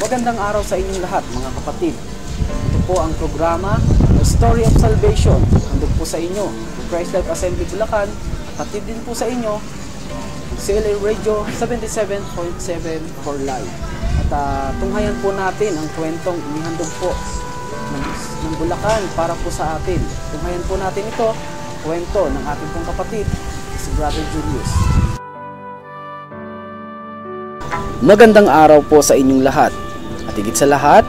Magandang araw sa inyong lahat mga kapatid. Ito po ang programa The Story of Salvation. Handog po sa inyo ng Christ Life Assembly Bulacan. Kapatid din po sa inyo CLA Radio 77.7 for life. At tunghayan po natin ang kwentong inihandog po ng Bulacan para po sa atin. Tunghayan po natin ito, kwento ng ating pong kapatid, si Brother Julius. Magandang araw po sa inyong lahat. At higit sa lahat,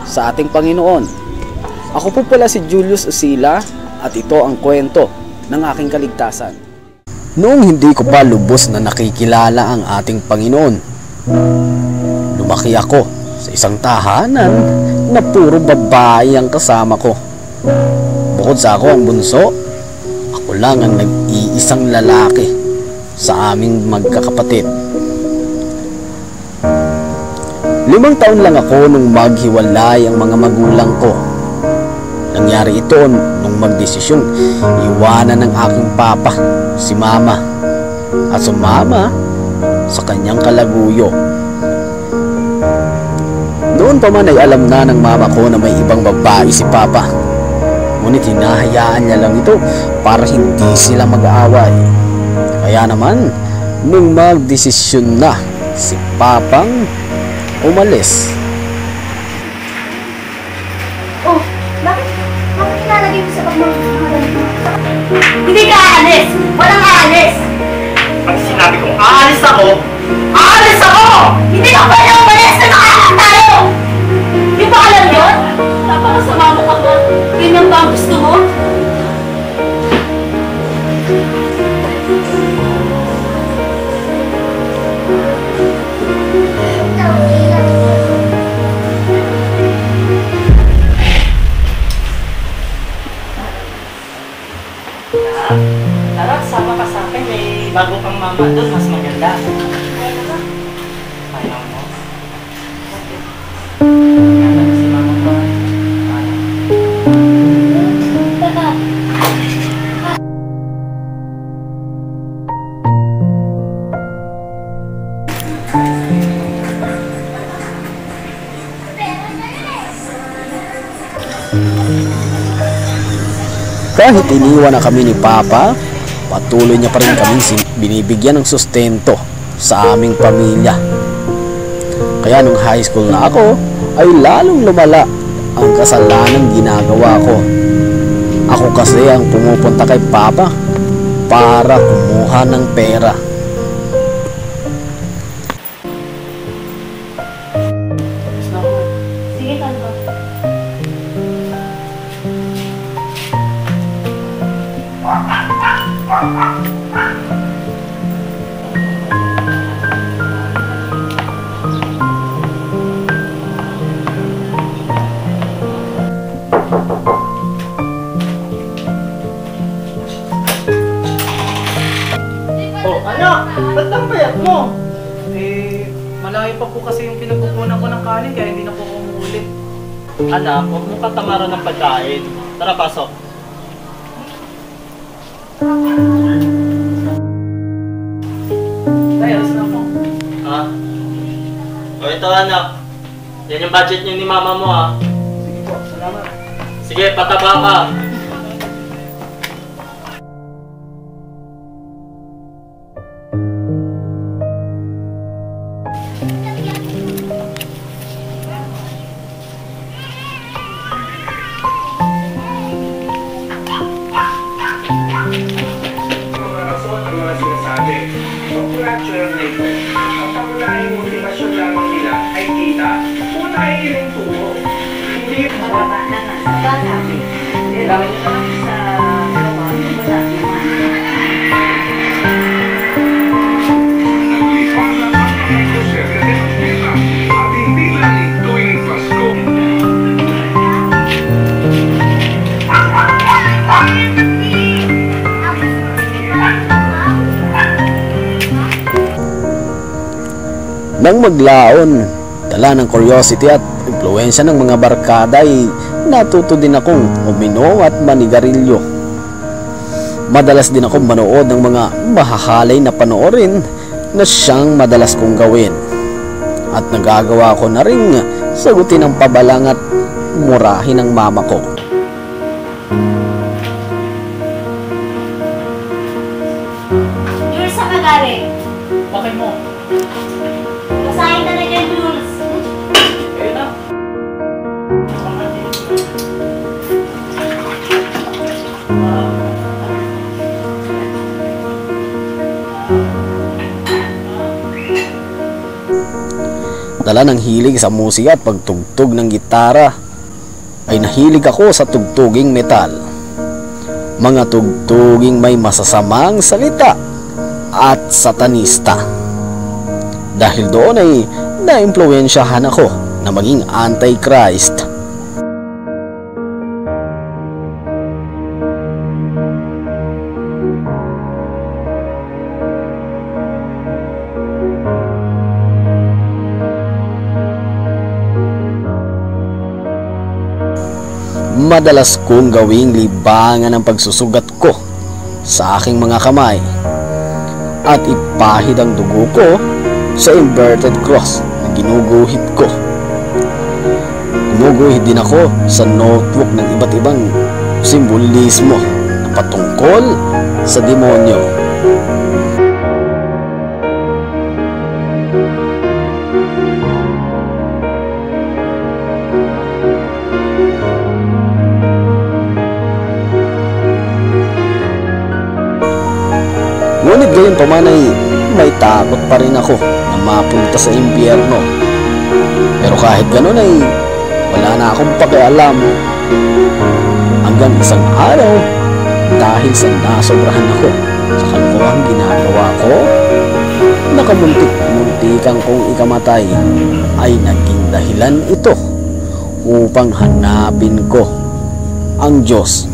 sa ating Panginoon. Ako po pala si Julius Usila at ito ang kwento ng aking kaligtasan. Noong hindi ko pa lubos na nakikilala ang ating Panginoon, lumaki ako sa isang tahanan na puro babae ang kasama ko. Bukod sa ako ang bunso, ako lang ang nag-iisang lalaki sa aming magkakapatid. 5 taon lang ako nung maghiwalay ang mga magulang ko. Nangyari ito nung magdesisyong iwanan ng aking papa, si mama, at sumama sa kanyang kalaguyo. Noon pa man ay alam na ng mama ko na may ibang babae si papa. Ngunit hinahayaan niya lang ito para hindi sila mag-aaway. Kaya naman, nung magdesisyon na si papang umalis. Oh, bakit ilalagay mo sa pag mga Hindi ka aalis! Walang aalis! Pag sinabi kong aalis ako, aalis ako! Hindi ka pwede umalis na nakakang tayo! Di ba alam yun? Napakasama mo ka ba? Ganyan ba ang gusto mo? Tara, sama ka sa akin. May bago kang mama doon, mas maganda. Ayaw mo? Ayaw si mama ko. Kahit iniwan na kami ni Papa, patuloy niya pa rin kami binibigyan ng sustento sa aming pamilya. Kaya nung high school na ako, ay lalong lumala ang kasalanang ginagawa ko. Ako kasi ang pumupunta kay Papa para kumuha ng pera. Sige, Tanto. Oh, anak! Ba't ang payat mo? Malayo pa po kasi yung pinagkukunan ko ng kanin kaya hindi na po umuulit. Anak, huwag mo katamaran ng pagkain. Tara, pasok. Tay, alas na po. Ha? O ito, anak. Yan yung budget niyo ni mama mo, ha? Sige po, salamat. Sige, pataba ka. Nang maglaon, dala ng curiosity at impluwensya ng mga barkada ay natuto din akong uminom at manigarilyo. Madalas din akong manood ng mga mahahalay na panoorin na siyang madalas kong gawin. At nagagawa ko na rin sagutin ang pabalang at murahin ng mama ko. Jules, saan ka galing? Bakit mo? Basahin ka na dyan, Jules. Ayun na. Dala ng hilig sa musika at pagtugtog ng gitara, ay nahilig ako sa tugtuging metal. Mga tugtuging may masasamang salita at satanista. Dahil doon ay naimpluwensyahan ako na maging anti-Christ. Madalas kong gawing libangan ang pagsusugat ko sa aking mga kamay at ipahid ang dugo ko sa inverted cross na ginuguhit ko. Gumuguhit din ako sa notebook ng iba't ibang simbolismo na patungkol sa demonyo. Ngunit gayon pa man ay may takot pa rin ako na mapunta sa impyerno. Pero kahit ganun ay wala na akong pakialam. Hanggang isang araw, dahil sa nasobrahan ako sa kalokohang ginagawa ko, nakamuntik-muntikan kong ikamatay, ay naging dahilan ito upang hanapin ko ang Diyos.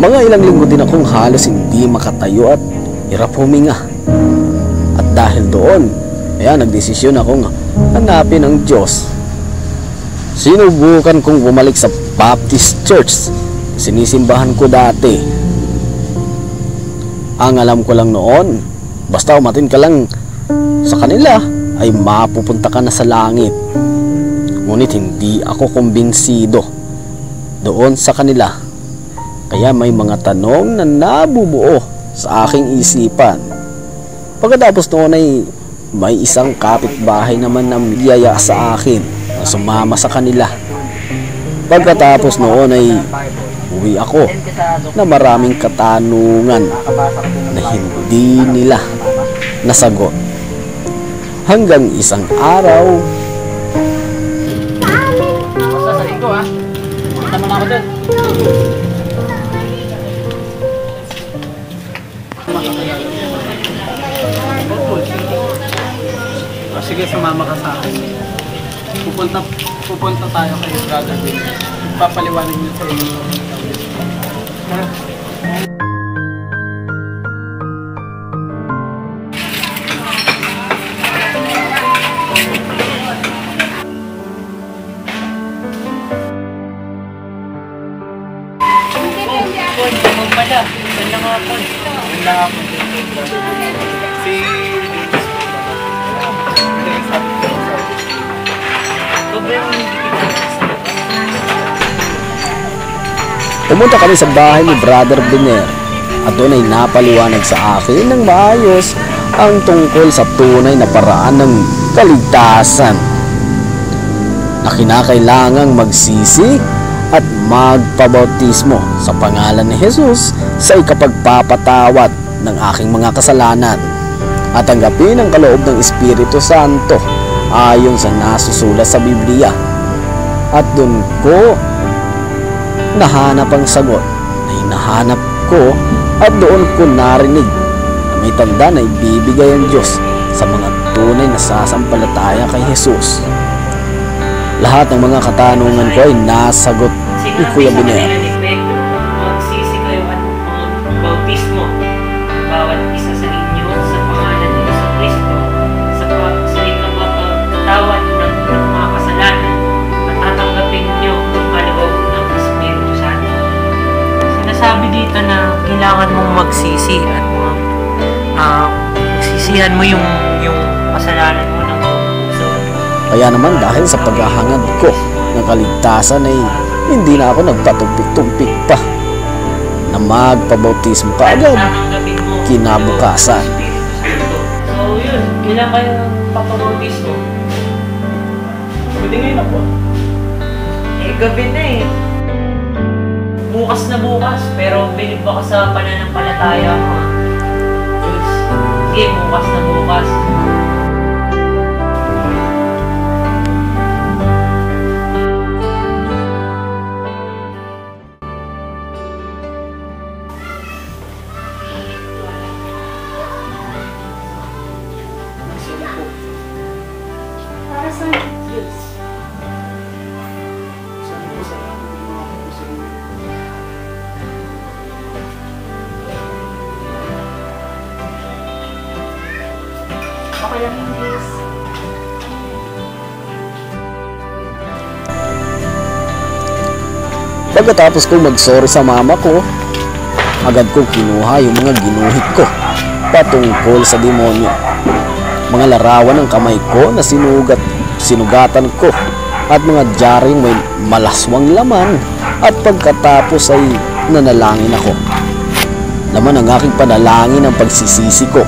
Mga ilang linggo din akong halos hindi makatayo at hirap huminga. At dahil doon, nagdesisyon akong hanapin ang Diyos. Sinubukan kong bumalik sa Baptist Church, sinisimbahan ko dati. Ang alam ko lang noon, basta umatin ka lang sa kanila, ay mapupunta ka na sa langit. Ngunit hindi ako kumbinsido doon sa kanila. Kaya may mga tanong na nabubuo sa aking isipan. Pagkatapos noon ay may isang kapitbahay naman na biyaya sa akin na sumama sa kanila. Pagkatapos noon ay uwi ako na maraming katanungan na hindi nila nasagot. hanggang isang araw. Basta sa linggo ha. Punta mo na ako dun. Sige, sumama ka sa akin. Pupunta tayo kay brother. Papaliwanag niyo sa inyo. Ha? Si... Pumunta kami sa bahay ni Brother Biner at doon ay napaliwanag sa akin ng maayos ang tungkol sa tunay na paraan ng kaligtasan na kinakailangang magsisi at magpabautismo sa pangalan ni Jesus sa ikapagpapatawad ng aking mga kasalanan at tanggapin ang kaloob ng Espiritu Santo ayon sa nasusulat sa Biblia. At doon ko nahanap ang sagot na hinahanap ko at doon ko narinig na may tanda na ibibigay ang Diyos sa mga tunay na sasampalataya kay Jesus. Lahat ng mga katanungan ko ay nasagot ni Kuya Biner. Magsisi kayo at bautismo bawat isa sa inyo sa pangalan ni Jesucristo sa ikapagpatawad ng mga kasalanan at tatanggapin niyo ang kaloob ng Espiritu Santo. Sinasabi dito na kailangan mong magsisi at magsisihan mo yung kasalanan mo ng buong puso. Kaya naman dahil sa paghahangad ko ng kaligtasan ay hindi na ako nagpatumpik-tumpik pa na magpabautismo kaagad kinabukasan. So yun, kailan kayo papabautismo? Pwede ngayon na po. Gabi na eh. Bukas na bukas, pero bilib ba ka sa pananampalataya mo? Sige, bukas na bukas. Para sa Diyos. Okay lang yung Diyos. Pagkatapos kong mag-sorry sa mama ko, agad kong kinuha yung mga ginuhit ko patungkol sa demonyo. Mga larawan ng kamay ko na sinugatan ko at mga jaring may malaswang laman, at pagkatapos ay nanalangin ako. Laman ang aking panalangin ang pagsisisi ko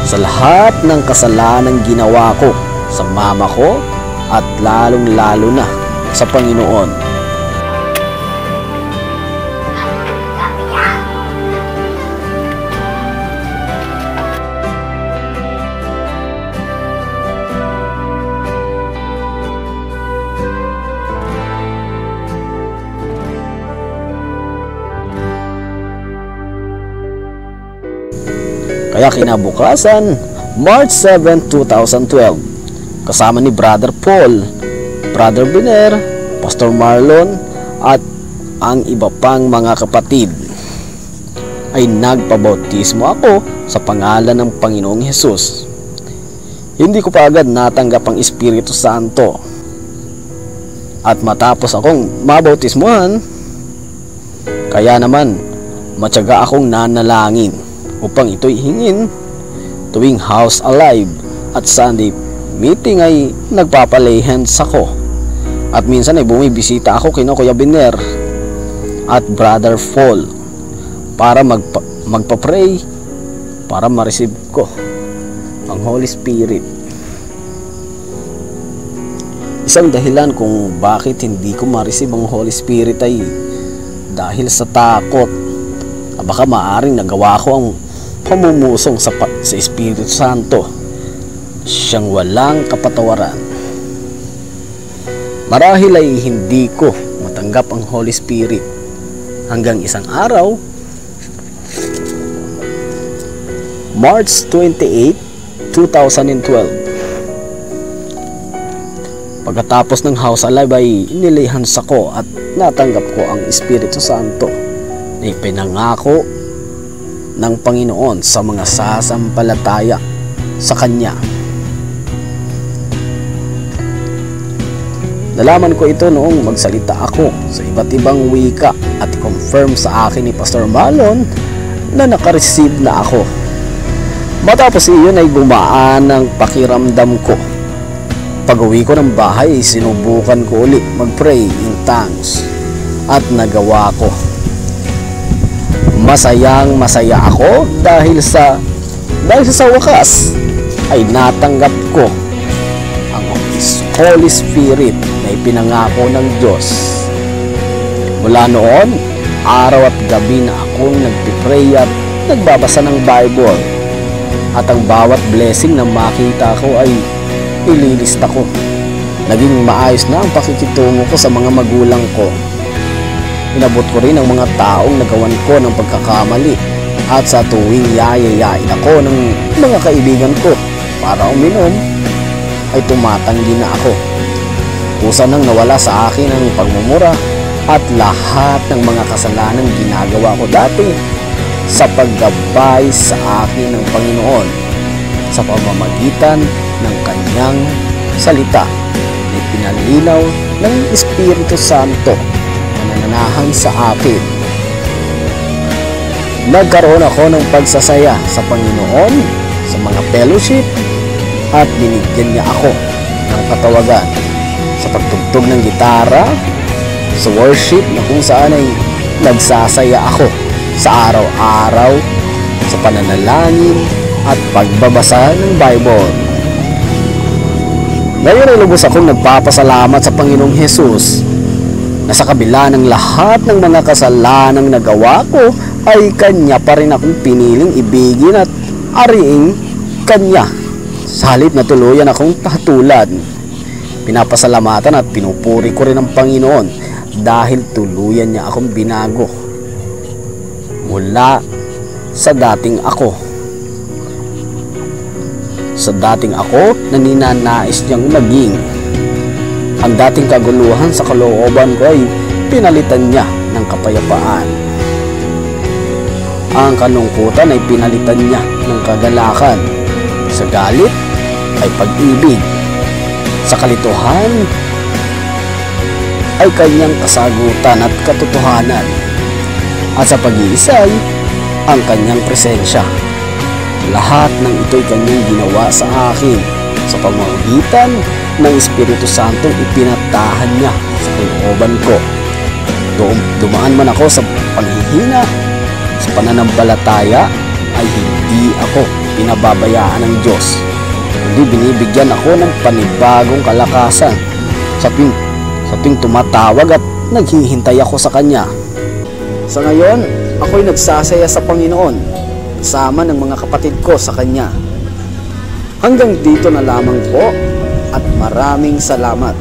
sa lahat ng kasalanang ginawa ko sa mama ko at lalong-lalo na sa Panginoon. Kaya kinabukasan, March 7, 2012, kasama ni Brother Paul, Brother Biner, Pastor Marlon at ang iba pang mga kapatid, ay nagpabautismo ako sa pangalan ng Panginoong Hesus. Hindi ko pa agad natanggap ang Espiritu Santo. At matapos akong mabautismuhan, kaya naman matyaga akong nanalangin upang ito'y hingin tuwing House Alive at Sunday meeting ay nagpapalay hands ako. At minsan ay bumibisita ako kina Kuya Biner at Brother Paul para magpa-pray para ma-receive ko ang Holy Spirit. Isang dahilan kung bakit hindi ko ma-receive ang Holy Spirit ay dahil sa takot. Baka maaring nagawa ko ang pamumusong sa Espiritu Santo siyang walang kapatawaran. Marahil ay hindi ko matanggap ang Holy Spirit hanggang isang araw, March 28, 2012. Pagkatapos ng house alive ay inilihans ako at natanggap ko ang Espiritu Santo na ipinangako ng Panginoon sa mga sasampalataya sa Kanya. Nalaman ko ito noong magsalita ako sa iba't ibang wika at i-confirm sa akin ni Pastor Malon na nakareceive na ako. Matapos iyon ay gumaan ang pakiramdam ko. Pag-uwi ko ng bahay, sinubukan ko ulit mag-pray in tongues at nagawa ko. Masayang masaya ako dahil sa wakas ay natanggap ko ang Holy Spirit na ipinangako ng Diyos. Mula noon, araw at gabi na akong nagpipray at nagbabasa ng Bible. At ang bawat blessing na makita ko ay ililista ko. Naging maayos na ang pakikitungo ko sa mga magulang ko. Inabot ko rin ang mga taong nagawan ko ng pagkakamali. At sa tuwing yayayain ako ng mga kaibigan ko para uminom, ay tumatanggi na ako. Kusa nang nawala sa akin ang pagmumura at lahat ng mga kasalanang ginagawa ko dati sa paggabay sa akin ng Panginoon sa pamamagitan ng Kanyang salita na pinalinaw ng Espiritu Santo na nananahan sa akin. Nagkaroon ako ng pagsasaya sa Panginoon sa mga fellowship at binigyan niya ako ng katawagan sa pagtugtog ng gitara, sa worship na kung saan ay nagsasaya ako sa araw-araw, sa pananalangin at pagbabasa ng Bible. Ngayon ay lubos akong nagpapasalamat sa Panginoong Hesus na sa kabila ng lahat ng mga kasalanang nagawa ko ay Kanya pa rin akong piniling ibigin at ariing Kanya. Sa halip na tuluyan akong tahatulan, pinapasalamatan at pinupuri ko rin ang Panginoon dahil tuluyan niya akong binago mula sa dating ako. Sa dating ako na ninanais niyang maging. Ang dating kaguluhan sa kalooban ko ay pinalitan niya ng kapayapaan. Ang kalungkutan ay pinalitan niya ng kagalakan. Sa galit ay pag-ibig. Sa kalituhan ay Kanyang kasagutan at katotohanan. At sa pag-iisa ay ang Kanyang presensya. Lahat ng ito'y Kanyang ginawa sa akin sa pamamagitan ng Espiritu Santo ipinatahan niya sa kalooban ko. Dumaan man ako sa panghihina, sa pananampalataya, ay hindi ako pinababayaan ng Diyos. Hindi binibigyan ako ng panibagong kalakasan sa tuwing tumatawag at naghihintay ako sa Kanya. Sa ngayon, ako'y nagsasaya sa Panginoon kasama ng mga kapatid ko sa Kanya. Hanggang dito na lamang po at maraming salamat.